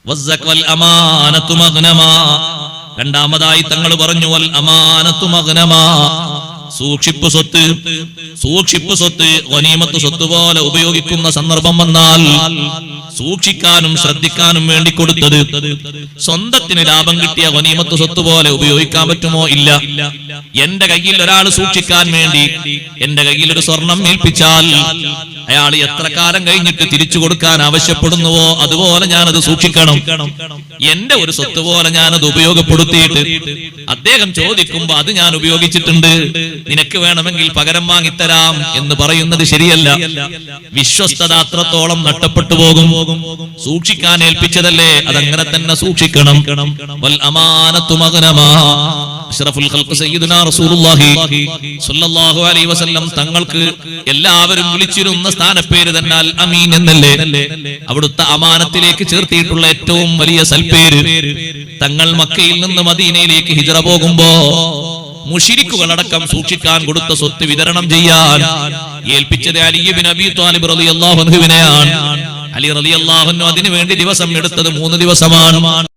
വൽ അമാനത്തു മഗ്നമാ. രണ്ടാമതായി തങ്ങൾ പറഞ്ഞു വൽ അമാനത്തു മഗ്നമാ, സൂക്ഷിപ്പ് സ്വത്ത് ഗനീമത്ത് സ്വത്ത് പോലെ ഉപയോഗിക്കുന്ന സന്ദർഭം വന്നാൽ സൂക്ഷിക്കാനും ശ്രദ്ധിക്കാനും വേണ്ടി കൊടുത്തത് സ്വന്തത്തിന് ലാഭം കിട്ടിയ ഗനീമത്ത് സ്വത്ത് പോലെ ഉപയോഗിക്കാൻ പറ്റുമോ? ഇല്ല. എന്റെ കയ്യിൽ ഒരാൾ സൂക്ഷിക്കാൻ വേണ്ടി എന്റെ കയ്യിൽ ഒരു സ്വർണം ഏൽപ്പിച്ചാൽ അയാൾ എത്ര കാലം കഴിഞ്ഞിട്ട് തിരിച്ചു കൊടുക്കാൻ ആവശ്യപ്പെടുന്നുവോ അതുപോലെ ഞാനത് സൂക്ഷിക്കണം. എന്റെ ഒരു സ്വത്ത് പോലെ ഞാനത് ഉപയോഗപ്പെടുത്തിയിട്ട് അദ്ദേഹം ചോദിക്കുമ്പോ അത് ഞാൻ ഉപയോഗിച്ചിട്ടുണ്ട്, നിനക്ക് വേണമെങ്കിൽ പകരം വാങ്ങിത്തരാം എന്ന് പറയുന്നത് ശരിയല്ല. വിശ്വസ്തത അത്രത്തോളം നഷ്ടപ്പെട്ടു പോകും. സൂക്ഷിക്കാൻ ഏൽപ്പിച്ചതല്ലേ, അതങ്ങനെ തന്നെ സൂക്ഷിക്കണം. വൽ അമാനത്തു മഗ്നമാ. അഷ്റഫുൽ ഖൽഖ് സയ്യിദുനാ റസൂലുള്ളാഹി സ്വല്ലല്ലാഹു അലൈഹി വസല്ലം തങ്ങൾക്ക് എല്ലാവരും വിളിച്ചിരുന്ന സ്ഥാനപ്പേര് തന്നെ അൽ അമീൻ എന്നല്ലേ. അവിടുത്തെ അമാനത്തിലേക്ക് ചേർത്തിയിട്ടുള്ള ഏറ്റവും വലിയ സൽപ്പേര്. തങ്ങൾ മക്കയിൽ നിന്ന് മദീനയിലേക്ക് ഹിജ്റ പോകുമ്പോ മുശ്രിക്കുകളടക്കം സൂക്ഷിക്കാൻ കൊടുത്ത സ്വത്ത് വിതരണം ചെയ്യാൻ ഏൽപ്പിച്ചത് അലി ഇബ്നു അബീ ത്വാലിബ് റളിയല്ലാഹു അൻഹുവിനെയാണ്. അലി റളിയല്ലാഹു അൻഹു അതിനു വേണ്ടി ദിവസം എടുത്തത് 3 ദിവസമാണ്.